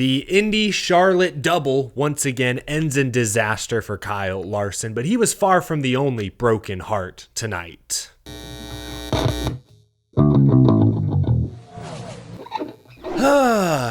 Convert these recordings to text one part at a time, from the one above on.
The Indy Charlotte double once again ends in disaster for Kyle Larson, but he was far from the only broken heart tonight.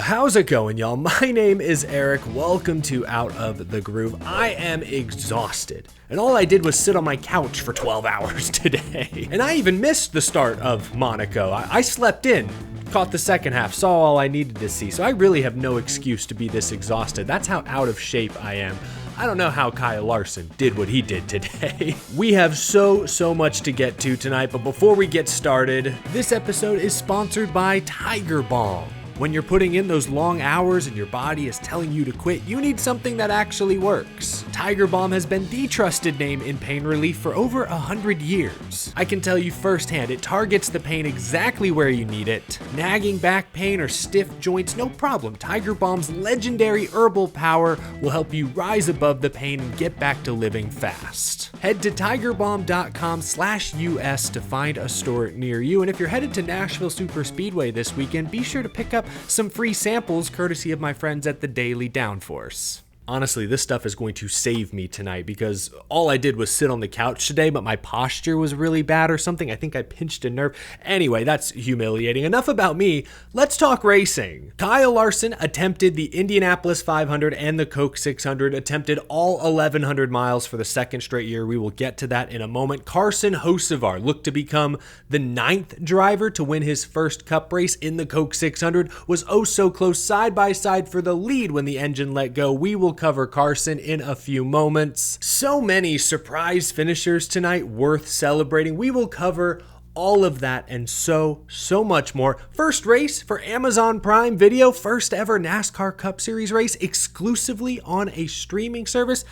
How's it going, y'all? My name is Eric. Welcome to Out of the Groove. I am exhausted, and all I did was sit on my couch for 12 hours today. And I even missed the start of Monaco. I slept in, caught the second half, saw all I needed to see, so I really have no excuse to be this exhausted. That's how out of shape I am. I don't know how Kyle Larson did what he did today. We have so much to get to tonight, but before we get started, this episode is sponsored by Tiger Balm. When you're putting in those long hours and your body is telling you to quit, you need something that actually works. Tiger Balm has been the trusted name in pain relief for over 100 years. I can tell you firsthand, it targets the pain exactly where you need it. Nagging back pain or stiff joints, no problem. Tiger Balm's legendary herbal power will help you rise above the pain and get back to living fast. Head to tigerbalm.com/US to find a store near you. And if you're headed to Nashville Super Speedway this weekend, be sure to pick up some free samples courtesy of my friends at the Daily Downforce. Honestly, this stuff is going to save me tonight because all I did was sit on the couch today, but my posture was really bad or something. I think I pinched a nerve. Anyway, that's humiliating. Enough about me. Let's talk racing. Kyle Larson attempted the Indianapolis 500 and the Coke 600, attempted all 1,100 miles for the second straight year. We will get to that in a moment. Carson Hocevar looked to become the 9th driver to win his first Cup race in the Coke 600, was oh so close side by side for the lead when the engine let go. We will cover Carson in a few moments. So many surprise finishers tonight worth celebrating. We will cover all of that and so much more. First race for Amazon Prime Video, first ever NASCAR Cup Series race exclusively on a streaming service.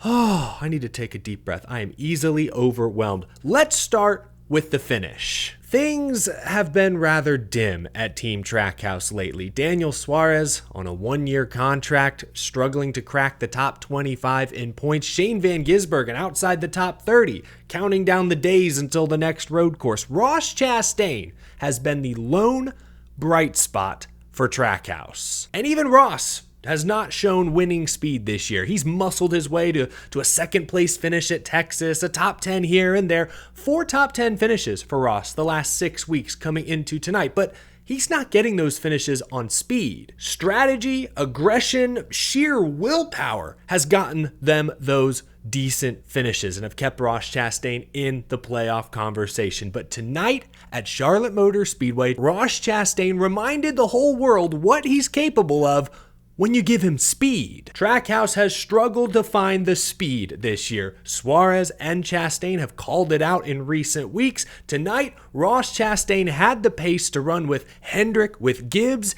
Oh, I need to take a deep breath. I am easily overwhelmed. Let's start with the finish. Things have been rather dim at Team Trackhouse lately. Daniel Suarez on a 1-year contract, struggling to crack the top 25 in points. Shane Van Gisbergen outside the top 30, counting down the days until the next road course. Ross Chastain has been the lone bright spot for Trackhouse. And even Ross has not shown winning speed this year. He's muscled his way to a second place finish at Texas, a top 10 here and there. 4 top 10 finishes for Ross the last 6 weeks coming into tonight, but he's not getting those finishes on speed. Strategy, aggression, sheer willpower has gotten them those decent finishes and have kept Ross Chastain in the playoff conversation. But tonight at Charlotte Motor Speedway, Ross Chastain reminded the whole world what he's capable of when you give him speed. Trackhouse has struggled to find the speed this year. Suarez and Chastain have called it out in recent weeks. Tonight, Ross Chastain had the pace to run with Hendrick, with Gibbs,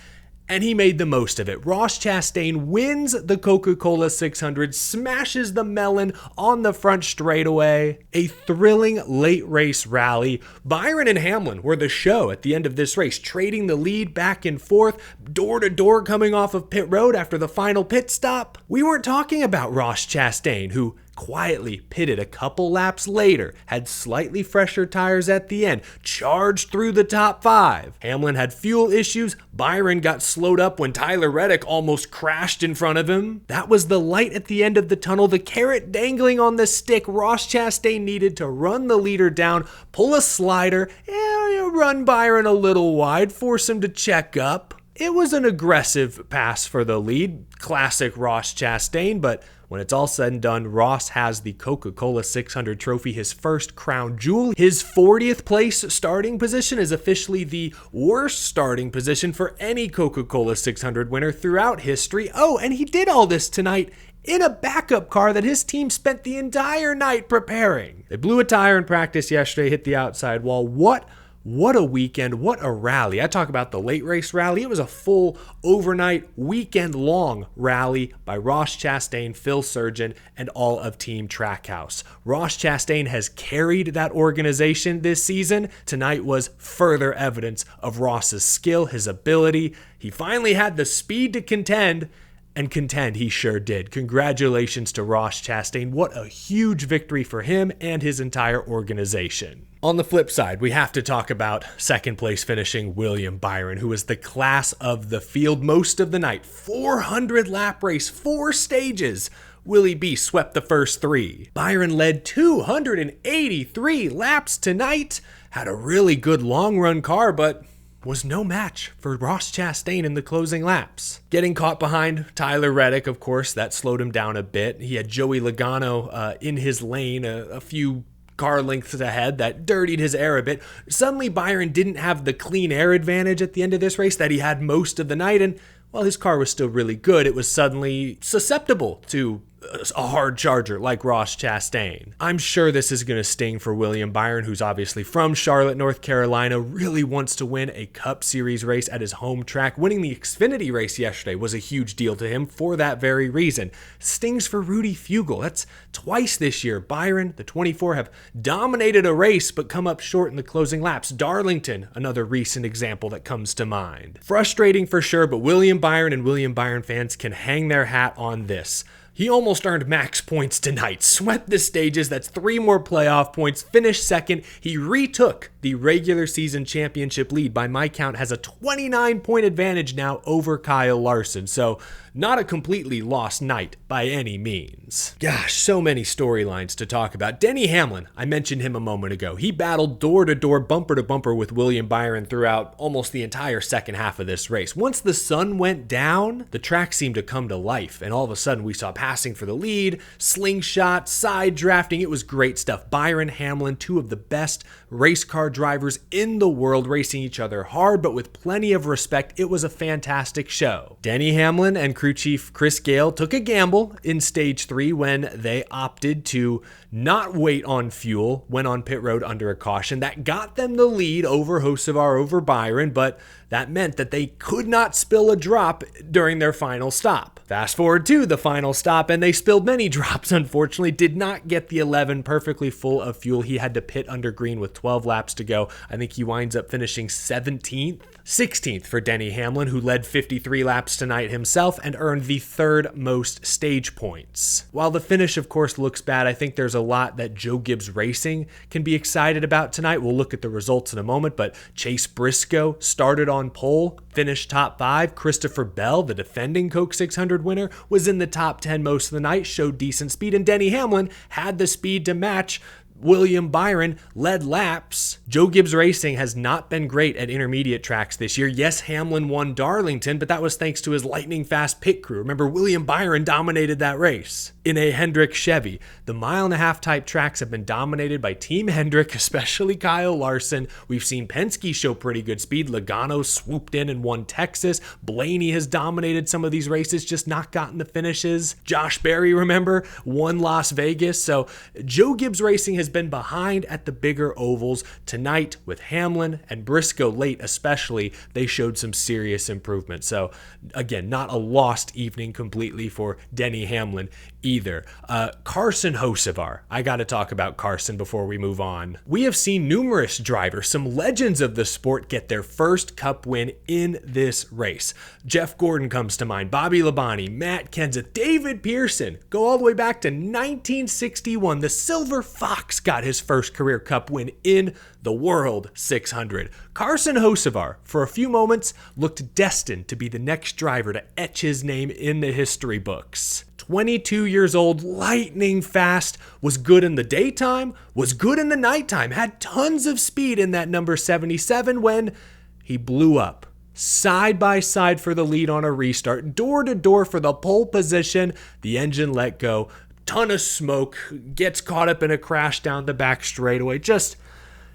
and he made the most of it. Ross Chastain wins the Coca-Cola 600, smashes the melon on the front straightaway. A thrilling late race rally. Byron and Hamlin were the show at the end of this race, trading the lead back and forth, door to door coming off of pit road after the final pit stop. We weren't talking about Ross Chastain, who quietly pitted a couple laps later, had slightly fresher tires at the end, charged through the top 5. Hamlin had fuel issues. Byron got slowed up when Tyler Reddick almost crashed in front of him. That was the light at the end of the tunnel, the carrot dangling on the stick. Ross Chastain needed to run the leader down, pull a slider, and run Byron a little wide, force him to check up. It was an aggressive pass for the lead, classic Ross Chastain, but when it's all said and done, Ross has the Coca-Cola 600 trophy, his first crown jewel. His 40th place starting position is officially the worst starting position for any Coca-Cola 600 winner throughout history. Oh, and he did all this tonight in a backup car that his team spent the entire night preparing. They blew a tire in practice yesterday, hit the outside wall. What a weekend, what a rally. I talk about the late race rally. It was a full overnight, weekend-long rally by Ross Chastain, Phil Surgeon, and all of Team Trackhouse. Ross Chastain has carried that organization this season. Tonight was further evidence of Ross's skill, his ability. He finally had the speed to contend, And contend he sure did. Congratulations to Ross Chastain. What a huge victory for him and his entire organization. On the flip side, we have to talk about second place finishing William Byron, who was the class of the field most of the night. 400 lap race, 4 stages. Willie B swept the first 3. Byron led 283 laps tonight. Had a really good long run car, but was no match for Ross Chastain in the closing laps. Getting caught behind Tyler Reddick, of course, that slowed him down a bit. He had Joey Logano in his lane, a few car lengths ahead. That dirtied his air a bit. Suddenly, Byron didn't have the clean air advantage at the end of this race that he had most of the night, and while his car was still really good, it was suddenly susceptible to a hard charger like Ross Chastain. I'm sure this is going to sting for William Byron, who's obviously from Charlotte, North Carolina, really wants to win a Cup Series race at his home track. Winning the Xfinity race yesterday was a huge deal to him for that very reason. Stings for Rudy Fugle. That's twice this year. Byron, the 24, have dominated a race but come up short in the closing laps. Darlington, another recent example that comes to mind. Frustrating for sure, but William Byron and William Byron fans can hang their hat on this. He almost earned max points tonight, swept the stages, that's 3 more playoff points, finished second. He retook the regular season championship lead. By my count, has a 29-point advantage now over Kyle Larson. So not a completely lost night by any means. Gosh, so many storylines to talk about. Denny Hamlin, I mentioned him a moment ago. He battled door to door, bumper to bumper with William Byron throughout almost the entire second half of this race. Once the sun went down, the track seemed to come to life, and all of a sudden we saw passing for the lead, slingshot, side drafting. It was great stuff. Byron, Hamlin, 2 of the best race car drivers in the world, racing each other hard but with plenty of respect. It was a fantastic show. Denny Hamlin and crew chief Chris Gale took a gamble in stage 3 when they opted to not wait on fuel, went on pit road under a caution. That got them the lead over Hocevar, over Byron, but that meant that they could not spill a drop during their final stop. Fast forward to the final stop, and they spilled many drops, unfortunately. Did not get the 11 perfectly full of fuel. He had to pit under green with 12 laps to go. I think he winds up finishing 17th. 16th for Denny Hamlin, who led 53 laps tonight himself and earned the 3rd most stage points. While the finish, of course, looks bad, I think there's a lot that Joe Gibbs Racing can be excited about tonight. We'll look at the results in a moment, but Chase Briscoe started on pole, finished top 5. Christopher Bell, the defending Coke 600 winner, was in the top 10 most of the night, showed decent speed, and Denny Hamlin had the speed to match. William Byron led laps. Joe Gibbs Racing has not been great at intermediate tracks this year. Yes, Hamlin won Darlington, but that was thanks to his lightning fast pit crew. Remember, William Byron dominated that race in a Hendrick Chevy. The 1.5-mile type tracks have been dominated by Team Hendrick, especially Kyle Larson. We've seen Penske show pretty good speed. Logano swooped in and won Texas. Blaney has dominated some of these races, just not gotten the finishes. Josh Berry, remember, won Las Vegas. So Joe Gibbs Racing has been behind at the bigger ovals. Tonight, with Hamlin and Briscoe late especially, they showed some serious improvement. So again, not a lost evening completely for Denny Hamlin either. Carson Hocevar. I got to talk about Carson before we move on. We have seen numerous drivers, some legends of the sport, get their first Cup win in this race. Jeff Gordon comes to mind, Bobby Labonte, Matt Kenseth, David Pearson. Go all the way back to 1961. The Silver Fox got his first career Cup win in the World 600. Carson Hocevar, for a few moments, looked destined to be the next driver to etch his name in the history books. 22 years old, lightning fast, was good in the daytime, was good in the nighttime, had tons of speed in that number 77 when he blew up. Side by side for the lead on a restart, door to door for the pole position, the engine let go, ton of smoke, gets caught up in a crash down the back straightaway. Just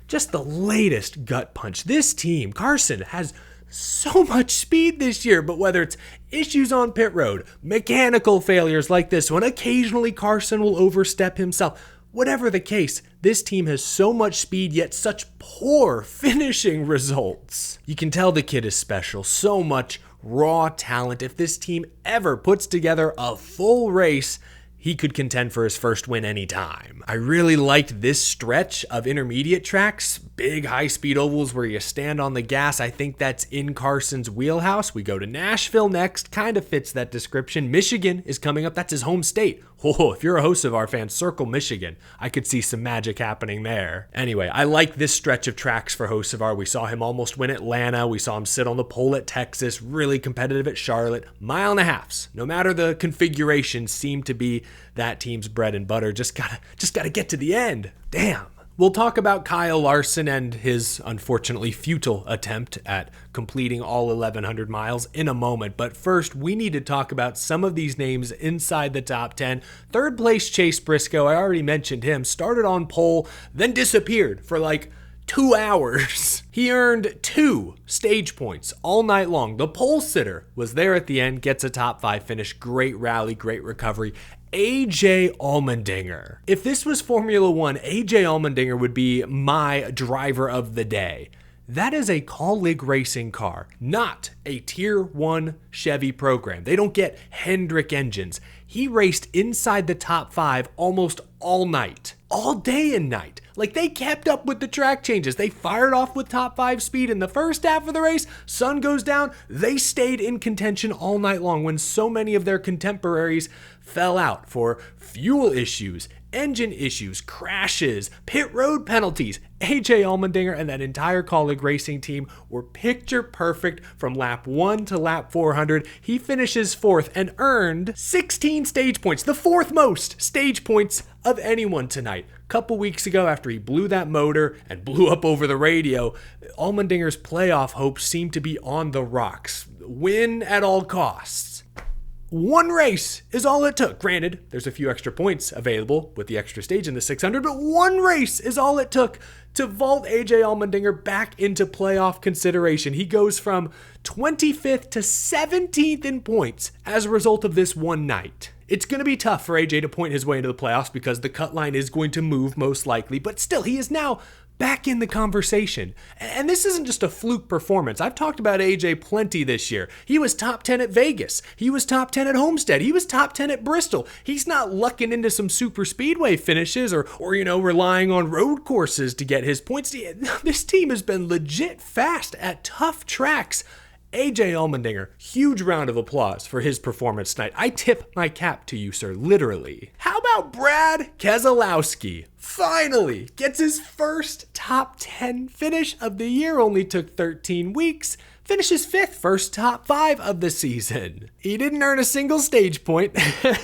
the latest gut punch. This team, Carson, has so much speed this year, but whether it's issues on pit road, mechanical failures like this one, occasionally Carson will overstep himself. Whatever the case, this team has so much speed, yet such poor finishing results. You can tell the kid is special, so much raw talent. If this team ever puts together a full race, he could contend for his first win anytime. I really liked this stretch of intermediate tracks, big high-speed ovals where you stand on the gas. I think that's in Carson's wheelhouse. We go to Nashville next, kind of fits that description. Michigan is coming up. That's his home state. Oh, if you're a Hocevar fan, circle Michigan. I could see some magic happening there. Anyway, I like this stretch of tracks for Hocevar. We saw him almost win Atlanta. We saw him sit on the pole at Texas, really competitive at Charlotte. 1.5 miles, no matter the configuration, seem to be that team's bread and butter. Just gotta get to the end. Damn. We'll talk about Kyle Larson and his unfortunately futile attempt at completing all 1,100 miles in a moment. But first, we need to talk about some of these names inside the top 10. Third place, Chase Briscoe. I already mentioned him. Started on pole, then disappeared for like 2 hours. He earned 2 stage points all night long. The pole sitter was there at the end, gets a top 5 finish. Great rally, great recovery. AJ Allmendinger. If this was Formula One, AJ Allmendinger would be my driver of the day. That is a Kaulig racing car, not a Tier 1 Chevy program. They don't get Hendrick engines. He raced inside the top 5 almost all night, all day and night. Like, they kept up with the track changes. They fired off with top 5 speed in the first half of the race. Sun goes down. They stayed in contention all night long when so many of their contemporaries fell out for fuel issues, engine issues, crashes, pit road penalties. AJ Allmendinger and that entire Kaulig racing team were picture perfect from lap 1 to lap 400. He finishes 4th and earned 16 stage points, the 4th most stage points of anyone tonight. A couple weeks ago, after he blew that motor and blew up over the radio, Allmendinger's playoff hopes seemed to be on the rocks. Win at all costs. 1 race is all it took. Granted, there's a few extra points available with the extra stage in the 600, but 1 race is all it took to vault AJ Allmendinger back into playoff consideration. He goes from 25th to 17th in points as a result of this one night. It's going to be tough for AJ to point his way into the playoffs because the cut line is going to move most likely, but still, he is now back in the conversation. And this isn't just a fluke performance. I've talked about AJ plenty this year. He was top 10 at Vegas. He was top 10 at Homestead. He was top 10 at Bristol. He's not lucking into some super speedway finishes or relying on road courses to get his points. This team has been legit fast at tough tracks. AJ Allmendinger, huge round of applause for his performance tonight. I tip my cap to you, sir, literally. How about Brad Keselowski? Finally gets his first top 10 finish of the year. Only took 13 weeks. Finishes 5th, first top 5 of the season. He didn't earn a single stage point,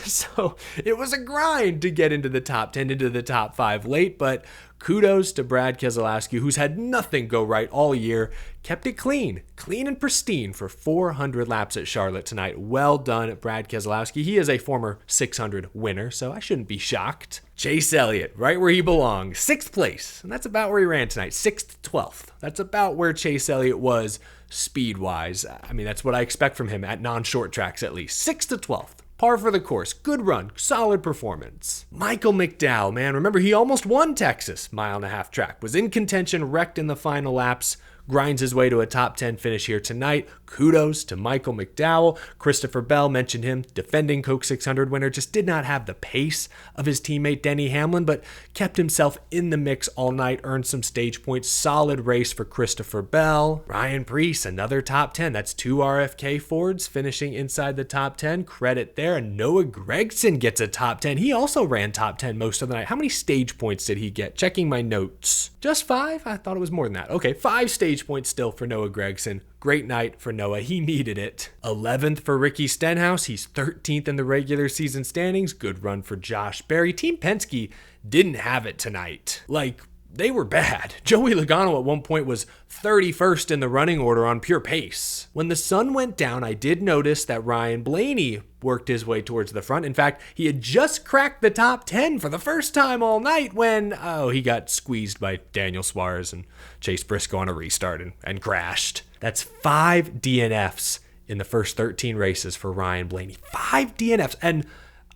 so it was a grind to get into the top 10, into the top 5 late, but kudos to Brad Keselowski, who's had nothing go right all year. Kept it clean and pristine for 400 laps at Charlotte tonight. Well done, Brad Keselowski. He is a former 600 winner, so I shouldn't be shocked. Chase Elliott, right where he belongs, 6th place, and that's about where he ran tonight, 6th to 12th. That's about where Chase Elliott was speed-wise. I mean, that's what I expect from him at non-short tracks at least. 6th to 12th. Par for the course. Good run. Solid performance. Michael McDowell, man. Remember, he almost won Texas 1.5-mile track. Was in contention, wrecked in the final laps. Grinds his way to a top 10 finish here tonight. Kudos to Michael McDowell. Christopher Bell, mentioned him, defending Coke 600 winner, just did not have the pace of his teammate Denny Hamlin, but kept himself in the mix all night, earned some stage points. Solid race for Christopher Bell. Ryan Preece, another top 10. That's 2 RFK Fords finishing inside the top 10. Credit there. And Noah Gragson gets a top 10. He also ran top 10 most of the night. How many stage points did he get? Checking my notes. Just 5? I thought it was more than that. Okay, 5 stage points still for Noah Gragson. Great night for Noah. He needed it. 11th for Ricky Stenhouse. He's 13th in the regular season standings. Good run for Josh Berry. Team Penske didn't have it tonight. They were bad. Joey Logano at one point was 31st in the running order on pure pace. When the sun went down, I did notice that Ryan Blaney worked his way towards the front. In fact, he had just cracked the top 10 for the first time all night when, he got squeezed by Daniel Suarez and Chase Briscoe on a restart and crashed. That's 5 DNFs in the first 13 races for Ryan Blaney. 5 DNFs. And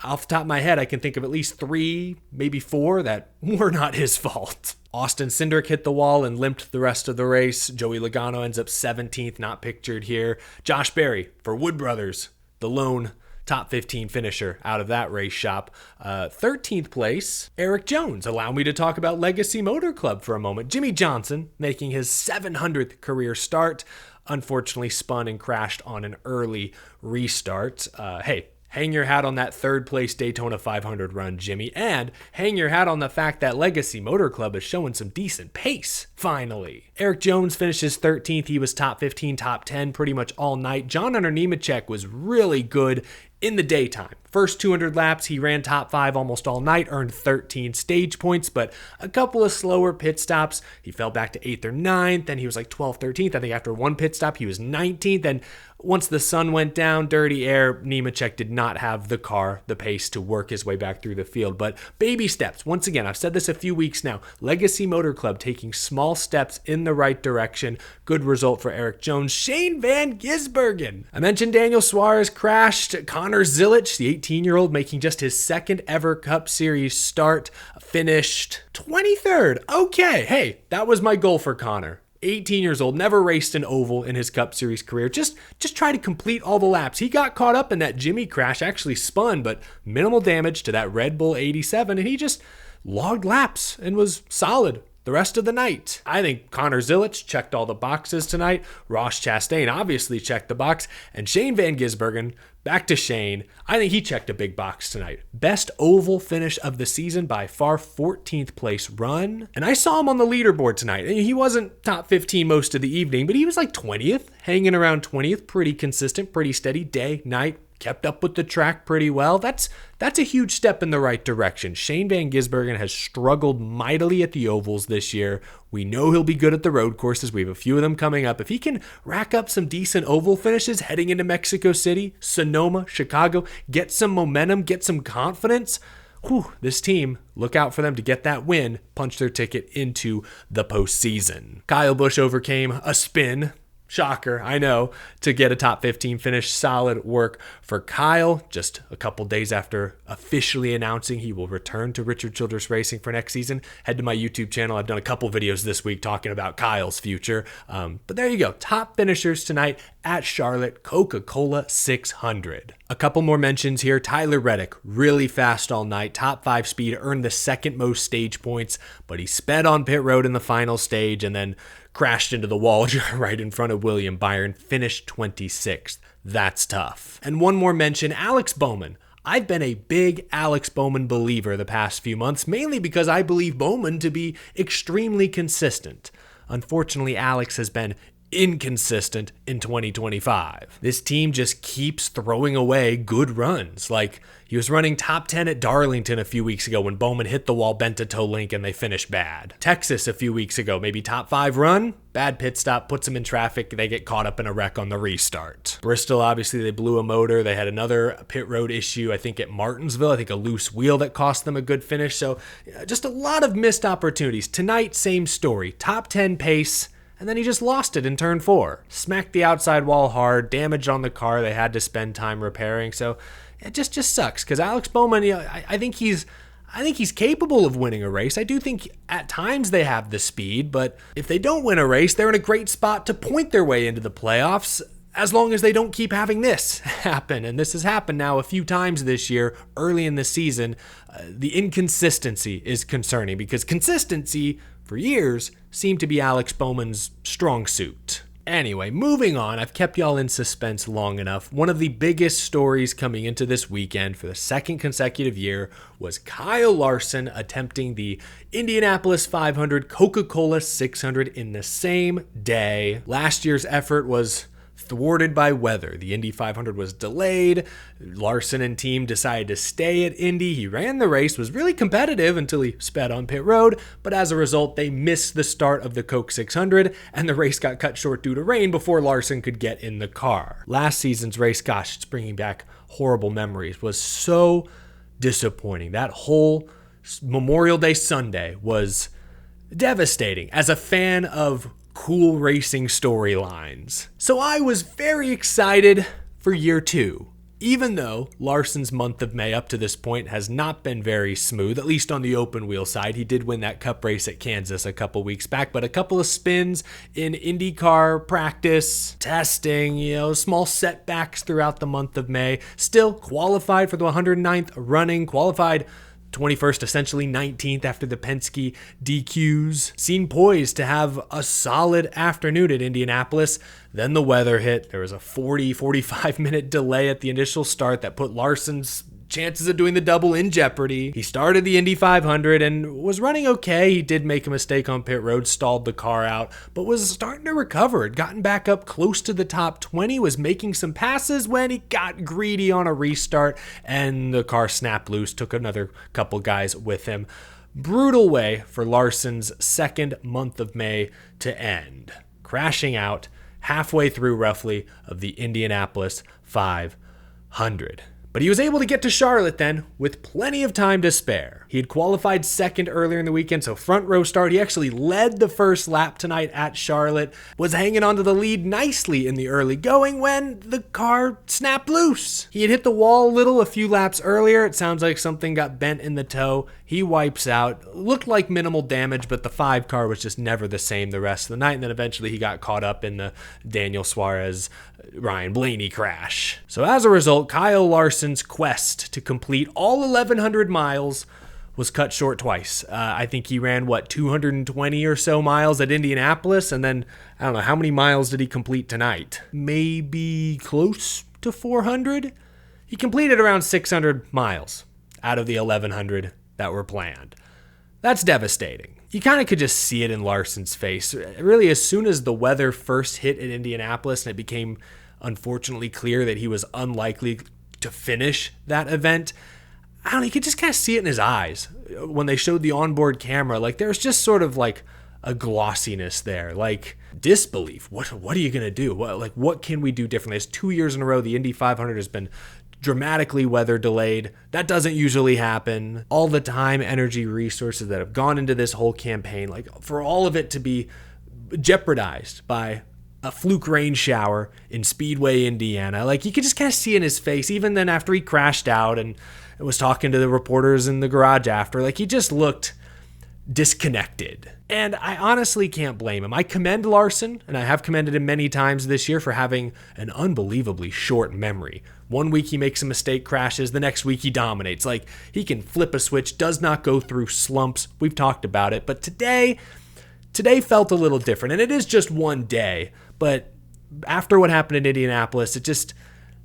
off the top of my head, I can think of at least 3, maybe 4 that were not his fault. Austin Cindric hit the wall and limped the rest of the race. Joey Logano ends up 17th, not pictured here. Josh Berry for Wood Brothers, the lone top 15 finisher out of that race shop. 13th place, Eric Jones. Allow me to talk about Legacy Motor Club for a moment. Jimmy Johnson making his 700th career start. Unfortunately spun and crashed on an early restart. Hey, hang your hat on that third place Daytona 500 run, Jimmy, and hang your hat on the fact that Legacy Motor Club is showing some decent pace, finally. Eric Jones finishes 13th. He was top 15, top 10 pretty much all night. John Hunter Nemechek was really good in the daytime. First 200 laps, he ran top 5 almost all night, earned 13 stage points, but a couple of slower pit stops. He fell back to 8th or 9th, then he was like 12th, 13th. I think after one pit stop, he was 19th, and once the sun went down, dirty air, Nemechek did not have the car, the pace to work his way back through the field. But baby steps. Once again, I've said this a few weeks now. Legacy Motor Club taking small steps in the right direction. Good result for Eric Jones. Shane Van Gisbergen. I mentioned Daniel Suarez crashed. Connor Zilic, the 18-year-old, making just his second ever Cup Series start, finished 23rd. Okay, hey, that was my goal for Connor. 18 years old, never raced an oval in his Cup Series career. Just try to complete all the laps. He got caught up in that Jimmy crash, actually spun, but minimal damage to that Red Bull 87, and he just logged laps and was solid the rest of the night. I think Connor Zilic checked all the boxes tonight. Ross Chastain obviously checked the box, and Shane Van Gisbergen, back to Shane, I think he checked a big box tonight. Best oval finish of the season by far, 14th place run. And I saw him on the leaderboard tonight. He wasn't top 15 most of the evening, but he was like 20th, hanging around 20th, pretty consistent, pretty steady, day, night, kept up with the track pretty well. That's a huge step in the right direction. Shane Van Gisbergen has struggled mightily at the ovals this year. We know he'll be good at the road courses. We have a few of them coming up. If he can rack up some decent oval finishes heading into Mexico City, Sonoma, Chicago, get some momentum, get some confidence, this team, look out for them to get that win, punch their ticket into the postseason. Kyle Busch overcame a spin. Shocker, I know, to get a top 15 finish. Solid work for Kyle. Just a couple days after officially announcing he will return to Richard Childress Racing for next season, head to my YouTube channel. I've done a couple videos this week talking about Kyle's future. But there you go. Top finishers tonight at Charlotte, Coca-Cola 600. A couple more mentions here. Tyler Reddick, really fast all night. Top 5 speed, earned the second most stage points, but he sped on pit road in the final stage and then crashed into the wall right in front of William Byron, finished 26th. That's tough. And one more mention, Alex Bowman. I've been a big Alex Bowman believer the past few months, mainly because I believe Bowman to be extremely consistent. Unfortunately, Alex has been inconsistent in 2025. This team just keeps throwing away good runs. Like, he was running top 10 at Darlington a few weeks ago when Bowman hit the wall, bent a toe link, and they finished bad. Texas a few weeks ago, maybe top 5 run, bad pit stop, puts them in traffic, they get caught up in a wreck on the restart. Bristol, obviously, they blew a motor. They had another pit road issue, I think at Martinsville, I think a loose wheel that cost them a good finish. So just a lot of missed opportunities. Tonight, same story. Top 10 pace, and then he just lost it in turn 4. Smacked the outside wall hard, damage on the car they had to spend time repairing. So it just sucks because Alex Bowman, I think he's capable of winning a race. I do think at times they have the speed, but if they don't win a race, they're in a great spot to point their way into the playoffs as long as they don't keep having this happen. And this has happened now a few times this year, early in the season. The inconsistency is concerning because consistency for years seemed to be Alex Bowman's strong suit. Anyway, moving on, I've kept y'all in suspense long enough. One of the biggest stories coming into this weekend for the second consecutive year was Kyle Larson attempting the Indianapolis 500, Coca-Cola 600 in the same day. Last year's effort was thwarted by weather. The Indy 500 was delayed. Larson and team decided to stay at Indy. He ran the race, was really competitive until he sped on pit road, but as a result, they missed the start of the Coke 600, and the race got cut short due to rain before Larson could get in the car. Last season's race, gosh, it's bringing back horrible memories, was so disappointing. That whole Memorial Day Sunday was devastating as a fan of cool racing storylines. So I was very excited for year 2. Even though Larson's month of May up to this point has not been very smooth, at least on the open wheel side. He did win that cup race at Kansas a couple weeks back, but a couple of spins in IndyCar practice, testing, small setbacks throughout the month of May. Still qualified for the 109th running, qualified 21st, essentially 19th after the Penske DQs. Seemed poised to have a solid afternoon at Indianapolis. Then the weather hit. There was a 45 minute delay at the initial start that put Larson's chances of doing the double in jeopardy. He started the Indy 500 and was running okay. He did make a mistake on pit road, stalled the car out, but was starting to recover. Had gotten back up close to the top 20, was making some passes when he got greedy on a restart and the car snapped loose, took another couple guys with him. Brutal way for Larson's second month of May to end, crashing out halfway through roughly of the Indianapolis 500. But he was able to get to Charlotte then with plenty of time to spare. He had qualified second earlier in the weekend, so front row start. He actually led the first lap tonight at Charlotte, was hanging onto the lead nicely in the early going when the car snapped loose. He had hit the wall a few laps earlier. It sounds like something got bent in the toe. He wipes out. Looked like minimal damage, but the 5 car was just never the same the rest of the night, and then eventually he got caught up in the Daniel Suarez Ryan Blaney crash. So as a result, Kyle Larson's quest to complete all 1,100 miles was cut short twice. I think he ran, 220 or so miles at Indianapolis, and then, I don't know, how many miles did he complete tonight? Maybe close to 400? He completed around 600 miles out of the 1,100 that were planned. That's devastating. You kind of could just see it in Larson's face. Really, as soon as the weather first hit in Indianapolis and it became unfortunately clear that he was unlikely to finish that event, I don't know, you could just kind of see it in his eyes when they showed the onboard camera. Like, there's just sort of like a glossiness there, like disbelief. What are you going to do? What can we do differently? It's 2 years in a row the Indy 500 has been dramatically weather delayed. That doesn't usually happen. All the time, energy, resources that have gone into this whole campaign, like for all of it to be jeopardized by a fluke rain shower in Speedway, Indiana. Like, you could just kind of see in his face, even then after he crashed out and was talking to the reporters in the garage after, like, he just looked disconnected. And I honestly can't blame him. I commend Larson, and I have commended him many times this year for having an unbelievably short memory. One week he makes a mistake, crashes. The next week he dominates. Like, he can flip a switch, does not go through slumps. We've talked about it. But today felt a little different. And it is just one day. But after what happened in Indianapolis,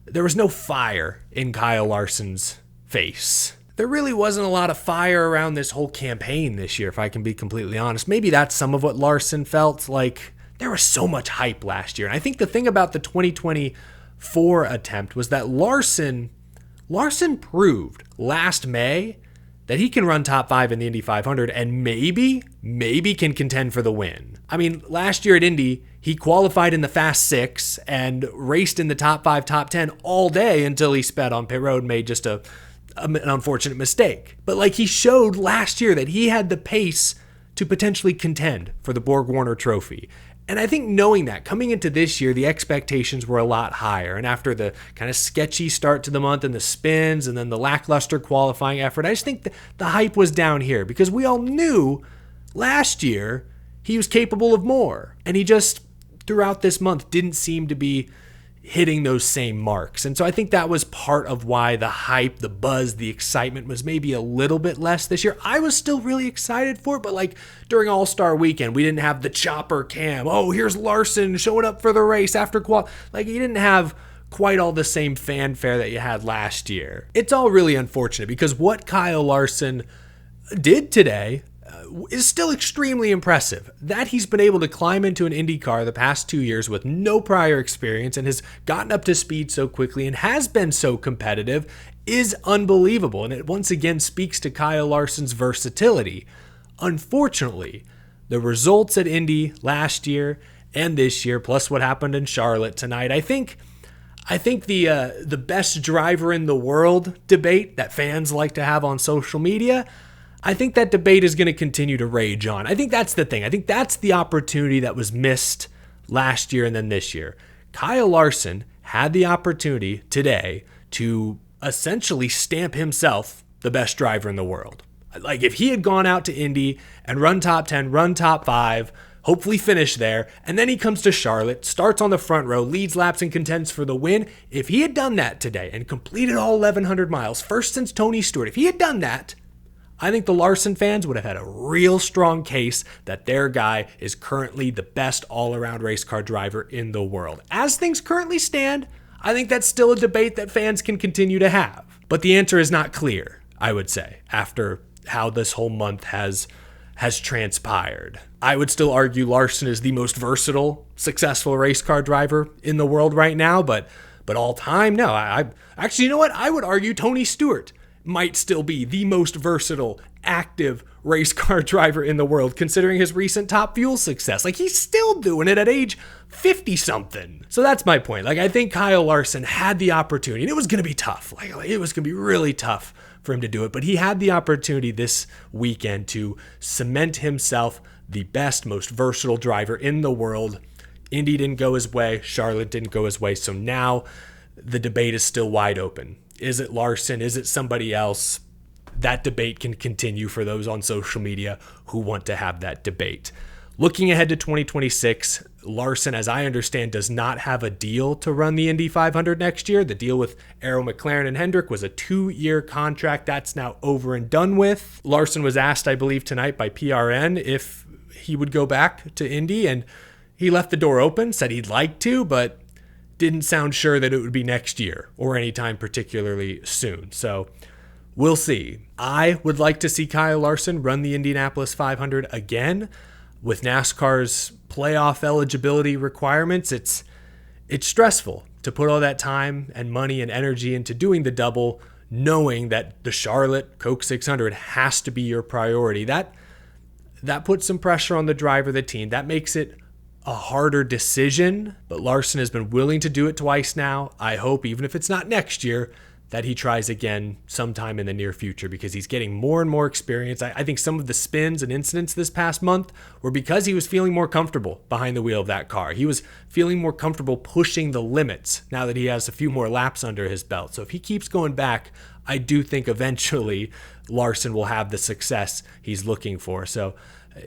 there was no fire in Kyle Larson's face. There really wasn't a lot of fire around this whole campaign this year, if I can be completely honest. Maybe that's some of what Larson felt. Like, there was so much hype last year. And I think the thing about the 2024 attempt was that Larson proved last May that he can run top 5 in the Indy 500 and maybe can contend for the win. I mean, last year at Indy, he qualified in the Fast 6 and raced in the top 5, top 10 all day until he sped on pit road and made just an unfortunate mistake. But like, he showed last year that he had the pace to potentially contend for the Borg-Warner Trophy. And I think knowing that, coming into this year, the expectations were a lot higher. And after the kind of sketchy start to the month and the spins and then the lackluster qualifying effort, I just think the hype was down here because we all knew last year he was capable of more. And he just, throughout this month, didn't seem to be hitting those same marks. And so I think that was part of why the hype, the buzz, the excitement was maybe a little bit less this year. I was still really excited for it, but like during All-Star Weekend, we didn't have the chopper cam. Oh, here's Larson showing up for the race after like, you didn't have quite all the same fanfare that you had last year. It's all really unfortunate because what Kyle Larson did today is still extremely impressive. That he's been able to climb into an Indy car the past 2 years with no prior experience and has gotten up to speed so quickly and has been so competitive is unbelievable. And it once again speaks to Kyle Larson's versatility. Unfortunately, the results at Indy last year and this year, plus what happened in Charlotte tonight, I think the best driver in the world debate that fans like to have on social media, I think that debate is going to continue to rage on. I think that's the thing. I think that's the opportunity that was missed last year and then this year. Kyle Larson had the opportunity today to essentially stamp himself the best driver in the world. Like, if he had gone out to Indy and run top 10, run top 5, hopefully finish there, and then he comes to Charlotte, starts on the front row, leads laps and contends for the win. If he had done that today and completed all 1,100 miles, first since Tony Stewart, if he had done that, I think the Larson fans would have had a real strong case that their guy is currently the best all-around race car driver in the world. As things currently stand, I think that's still a debate that fans can continue to have. But the answer is not clear, I would say, after how this whole month has transpired. I would still argue Larson is the most versatile, successful race car driver in the world right now, but all time, no. I actually, you know what? I would argue Tony Stewart might still be the most versatile, active race car driver in the world, considering his recent Top Fuel success. Like, he's still doing it at age 50-something. So that's my point. Like, I think Kyle Larson had the opportunity, and it was going to be tough. Like, it was going to be really tough for him to do it, but he had the opportunity this weekend to cement himself the best, most versatile driver in the world. Indy didn't go his way. Charlotte didn't go his way. So now the debate is still wide open. Is it Larson? Is it somebody else? That debate can continue for those on social media who want to have that debate. Looking ahead to 2026, Larson, as I understand, does not have a deal to run the Indy 500 next year. The deal with Arrow McLaren and Hendrick was a 2-year contract. That's now over and done with. Larson was asked, I believe, tonight by PRN if he would go back to Indy, and he left the door open, said he'd like to, but didn't sound sure that it would be next year or anytime particularly soon. So we'll see. I would like to see Kyle Larson run the Indianapolis 500 again. With NASCAR's playoff eligibility requirements, it's stressful to put all that time and money and energy into doing the double, knowing that the Charlotte Coke 600 has to be your priority. That puts some pressure on the driver, the team. That makes it a harder decision, but Larson has been willing to do it twice now. I hope, even if it's not next year, that he tries again sometime in the near future, because he's getting more and more experience. I think some of the spins and incidents this past month were because he was feeling more comfortable behind the wheel of that car. He was feeling more comfortable pushing the limits now that he has a few more laps under his belt. So if he keeps going back, I do think eventually Larson will have the success he's looking for. So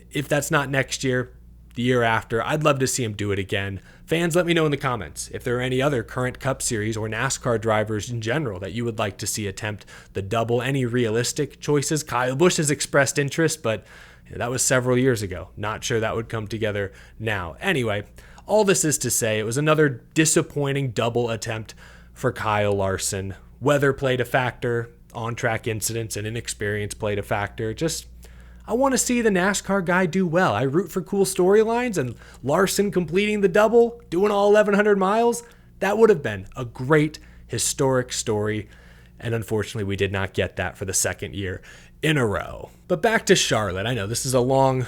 if that's not next year, the year after, I'd love to see him do it again. Fans, let me know in the comments if there are any other current Cup Series or NASCAR drivers in general that you would like to see attempt the double. Any realistic choices? Kyle Busch has expressed interest, but that was several years ago. Not sure that would come together now. Anyway, all this is to say, it was another disappointing double attempt for Kyle Larson. Weather played a factor, on-track incidents and inexperience played a factor. I want to see the NASCAR guy do well. I root for cool storylines, and Larson completing the double, doing all 1,100 miles, that would have been a great historic story. And unfortunately, we did not get that for the second year in a row. But back to Charlotte. I know this is a long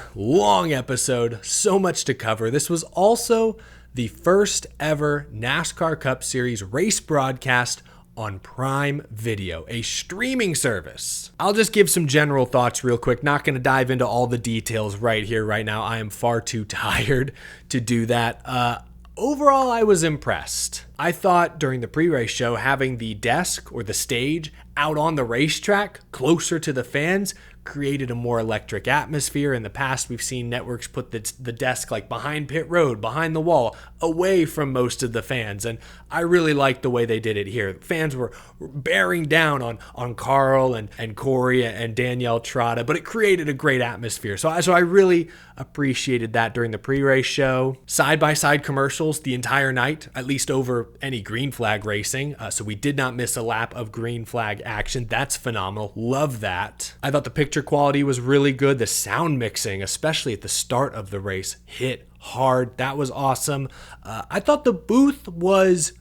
episode, so much to cover. This was also the first ever NASCAR Cup Series race broadcast on Prime Video, a streaming service. I'll just give some general thoughts real quick. Not going to dive into all the details right here, right now. I am far too tired to do that. Overall, I was impressed. I thought during the pre-race show, having the desk or the stage out on the racetrack closer to the fans created a more electric atmosphere. In the past, we've seen networks put the desk like behind pit road, behind the wall, away from most of the fans. And I really liked the way they did it here. Fans were bearing down on Carl and Corey and Danielle Trotta, but it created a great atmosphere. So I really appreciated that during the pre-race show. Side-by-side commercials the entire night, at least over any green flag racing. So we did not miss a lap of green flag action. That's phenomenal. Love that. I thought the picture quality was really good. The sound mixing, especially at the start of the race, hit hard. That was awesome. I thought the booth was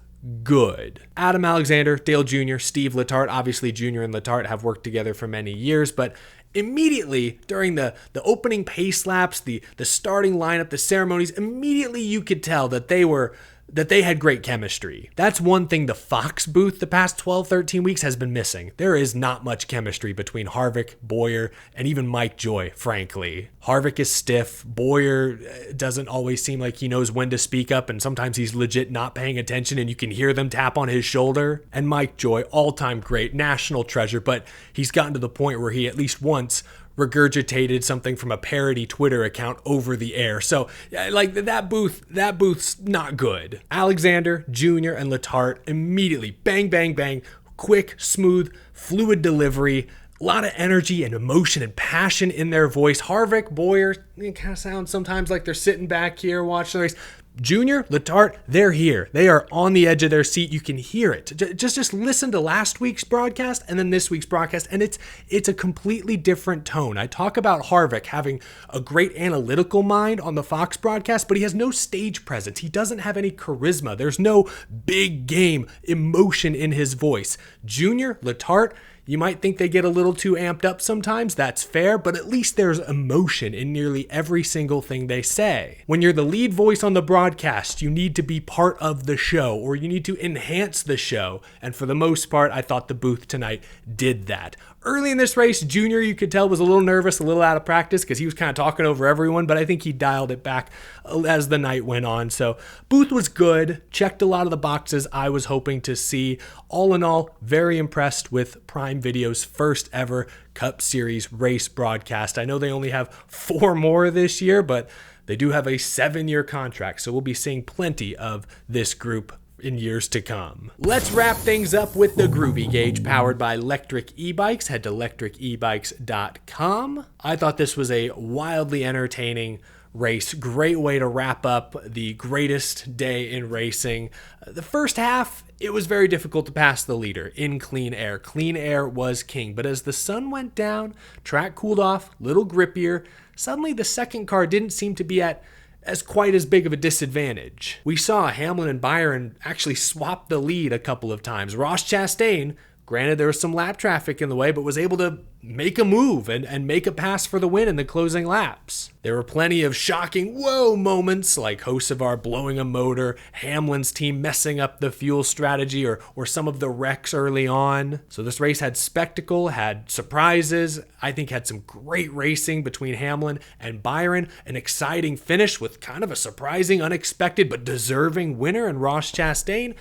good. Adam Alexander, Dale Jr., Steve Letarte, obviously Jr. and Letarte have worked together for many years, but immediately during the opening pace laps, the starting lineup, the ceremonies, immediately you could tell that they were that they had great chemistry. That's one thing the Fox booth the past 12, 13 weeks has been missing. There is not much chemistry between Harvick, Bowyer, and even Mike Joy, frankly. Harvick is stiff. Bowyer doesn't always seem like he knows when to speak up, and sometimes he's legit not paying attention and you can hear them tap on his shoulder. And Mike Joy, all-time great, national treasure, but he's gotten to the point where he at least once regurgitated something from a parody Twitter account over the air. So like that booth's not good. Alexander, Jr., and Letarte immediately bang, bang, bang, quick, smooth, fluid delivery, a lot of energy and emotion and passion in their voice. Harvick, Bowyer, it kind of sounds sometimes like they're sitting back here watching the race. Junior, Letarte, they're here. They are on the edge of their seat. You can hear it. Just listen to last week's broadcast and then this week's broadcast, and it's a completely different tone. I talk about Harvick having a great analytical mind on the Fox broadcast, but he has no stage presence. He doesn't have any charisma. There's no big game emotion in his voice. Junior, Letarte, you might think they get a little too amped up sometimes. That's fair, but at least there's emotion in nearly every single thing they say. When you're the lead voice on the broadcast, you need to be part of the show, or you need to enhance the show. And for the most part, I thought the booth tonight did that. Early in this race, Junior, you could tell, was a little nervous, a little out of practice because he was kind of talking over everyone, but I think he dialed it back as the night went on. So booth was good, checked a lot of the boxes I was hoping to see. All in all, very impressed with Prime Video's first ever Cup Series race broadcast. I know they only have 4 more this year, but they do have a 7-year contract, so we'll be seeing plenty of this group in years to come. Let's wrap things up with the Groovy Gauge, powered by Electric E-Bikes. Head to electricebikes.com. I thought this was a wildly entertaining race. Great way to wrap up the greatest day in racing. The first half, it was very difficult to pass the leader in clean air. Clean air was king, but as the sun went down, track cooled off, little grippier. Suddenly the second car didn't seem to be at as quite as big of a disadvantage. We saw Hamlin and Byron actually swap the lead a couple of times. Ross Chastain, granted there was some lap traffic in the way, but was able to make a move and make a pass for the win in the closing laps. There were plenty of shocking whoa moments like Hocevar blowing a motor, Hamlin's team messing up the fuel strategy, or some of the wrecks early on. So this race had spectacle, had surprises, I think had some great racing between Hamlin and Byron, an exciting finish with kind of a surprising, unexpected, but deserving winner in Ross Chastain.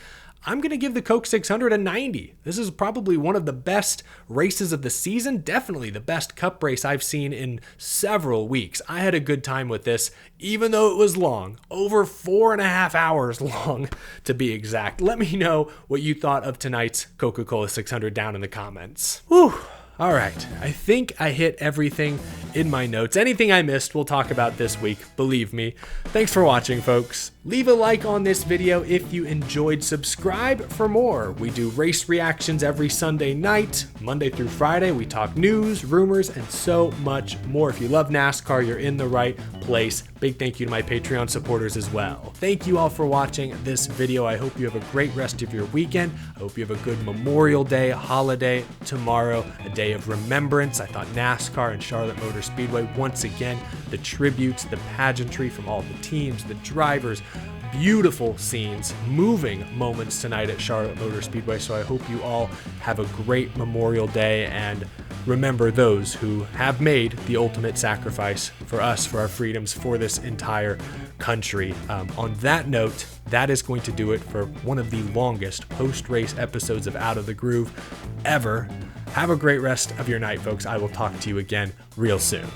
I'm going to give the Coke 600 a 90. This is probably one of the best races of the season, definitely the best Cup race I've seen in several weeks. I had a good time with this, even though it was long, over 4.5 hours long to be exact. Let me know what you thought of tonight's Coca-Cola 600 down in the comments. Whew. All right, I think I hit everything in my notes. Anything I missed, we'll talk about this week, believe me. Thanks for watching, folks. Leave a like on this video if you enjoyed. Subscribe for more. We do race reactions every Sunday night. Monday through Friday, we talk news, rumors, and so much more. If you love NASCAR, you're in the right place. Big thank you to my Patreon supporters as well. Thank you all for watching this video. I hope you have a great rest of your weekend. I hope you have a good Memorial Day, holiday tomorrow, a day of remembrance. I thought NASCAR and Charlotte Motor Speedway, once again, the tributes, the pageantry from all the teams, the drivers, beautiful scenes, moving moments tonight at Charlotte Motor Speedway. So I hope you all have a great Memorial Day and remember those who have made the ultimate sacrifice for us, for our freedoms, for this entire country. On that note, that is going to do it for one of the longest post-race episodes of Out of the Groove ever. Have a great rest of your night, folks. I will talk to you again real soon.